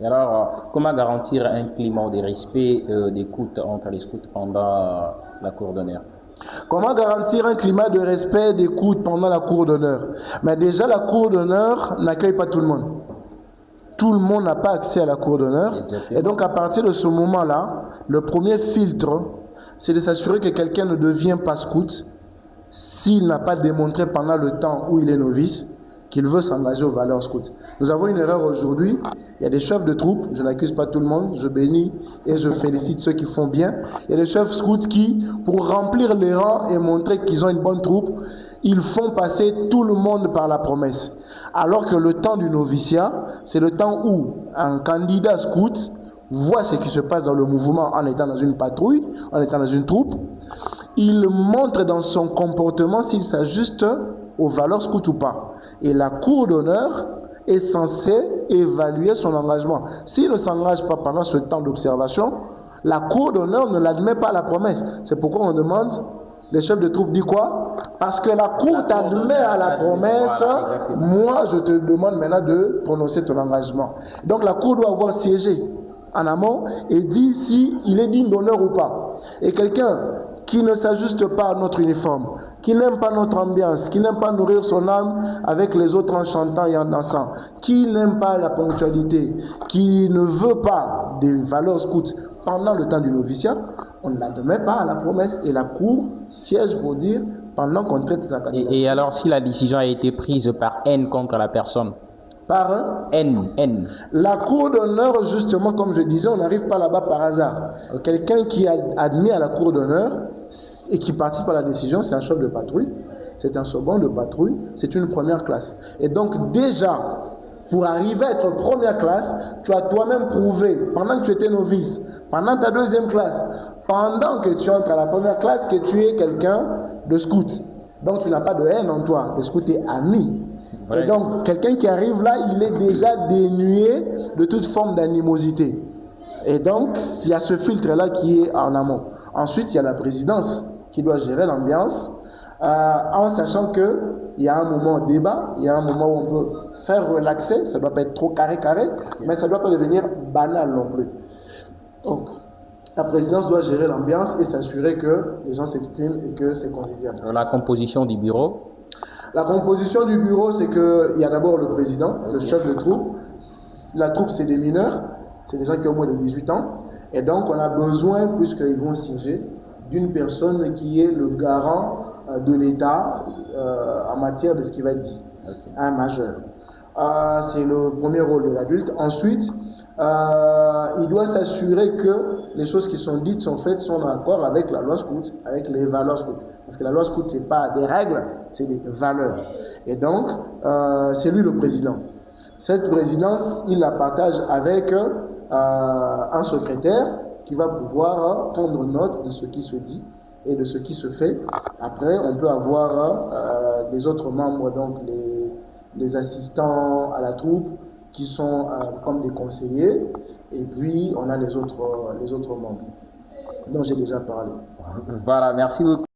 Et alors, comment garantir un climat de respect, d'écoute entre les scouts pendant la cour d'honneur? Comment garantir un climat de respect, d'écoute pendant la cour d'honneur? Mais déjà, la cour d'honneur n'accueille pas tout le monde. Tout le monde n'a pas accès à la cour d'honneur. Et donc, à partir de ce moment-là, le premier filtre, c'est de s'assurer que quelqu'un ne devient pas scout s'il n'a pas démontré pendant le temps où il est novice qu'il veut s'engager aux valeurs scouts. Nous avons une erreur aujourd'hui. Il y a des chefs de troupes, je n'accuse pas tout le monde, je bénis et je félicite ceux qui font bien. Il y a des chefs scouts qui, pour remplir les rangs et montrer qu'ils ont une bonne troupe, ils font passer tout le monde par la promesse. Alors que le temps du noviciat, c'est le temps où un candidat scout voit ce qui se passe dans le mouvement en étant dans une patrouille, en étant dans une troupe. Il montre dans son comportement s'il s'ajuste aux valeurs scouts ou pas. Et la cour d'honneur est censée évaluer son engagement. S'il ne s'engage pas pendant ce temps d'observation, la cour d'honneur ne l'admet pas à la promesse. C'est pourquoi on demande, les chefs de troupe disent quoi? Parce que la cour t'admet à la promesse, moi je te demande maintenant de prononcer ton engagement. Donc la cour doit avoir siégé en amont et dit si il est digne d'honneur ou pas. Et quelqu'un qui ne s'ajuste pas à notre uniforme, qui n'aime pas notre ambiance, qui n'aime pas nourrir son âme avec les autres en chantant et en dansant, qui n'aime pas la ponctualité, qui ne veut pas des valeurs scouts pendant le temps du noviciat, on ne l'admet pas à la promesse et la cour siège pour dire pendant qu'on traite la candidature. Et alors, si la décision a été prise par haine contre la personne? Par haine. La cour d'honneur, justement, comme je disais, on n'arrive pas là-bas par hasard. Quelqu'un qui est admis à la cour d'honneur et qui participe à la décision, c'est un chef de patrouille, c'est un second de patrouille, c'est une première classe. Et donc déjà, pour arriver à être première classe, tu as toi-même prouvé, pendant que tu étais novice, pendant ta deuxième classe, pendant que tu entres à la première classe, que tu es quelqu'un de scout. Donc tu n'as pas de haine en toi, le scout est ami. Et donc, quelqu'un qui arrive là, il est déjà dénué de toute forme d'animosité. Et donc, il y a ce filtre-là qui est en amont. Ensuite, il y a la présidence qui doit gérer l'ambiance en sachant qu'il y a un moment débat, il y a un moment où on peut faire relaxer, ça ne doit pas être trop carré, mais ça ne doit pas devenir banal non plus. Donc, la présidence doit gérer l'ambiance et s'assurer que les gens s'expriment et que c'est convivial. La composition du bureau? La composition du bureau, c'est qu'il y a d'abord le président, le chef de troupe. La troupe, c'est des mineurs, c'est des gens qui ont moins de 18 ans. Et donc, on a besoin, puisqu'ils vont siéger, d'une personne qui est le garant de l'État en matière de ce qui va être dit, un majeur. C'est le premier rôle de l'adulte. Ensuite, il doit s'assurer que les choses qui sont dites, sont faites, sont en accord avec la loi scout, avec les valeurs scout. Parce que la loi scout, ce n'est pas des règles, c'est des valeurs. Et donc, c'est lui le président. Cette présidence, il la partage avec un secrétaire qui va pouvoir prendre note de ce qui se dit et de ce qui se fait. Après, on peut avoir les autres membres, donc les assistants à la troupe, qui sont comme des conseillers, et puis on a les autres membres dont j'ai déjà parlé. Voilà, merci beaucoup.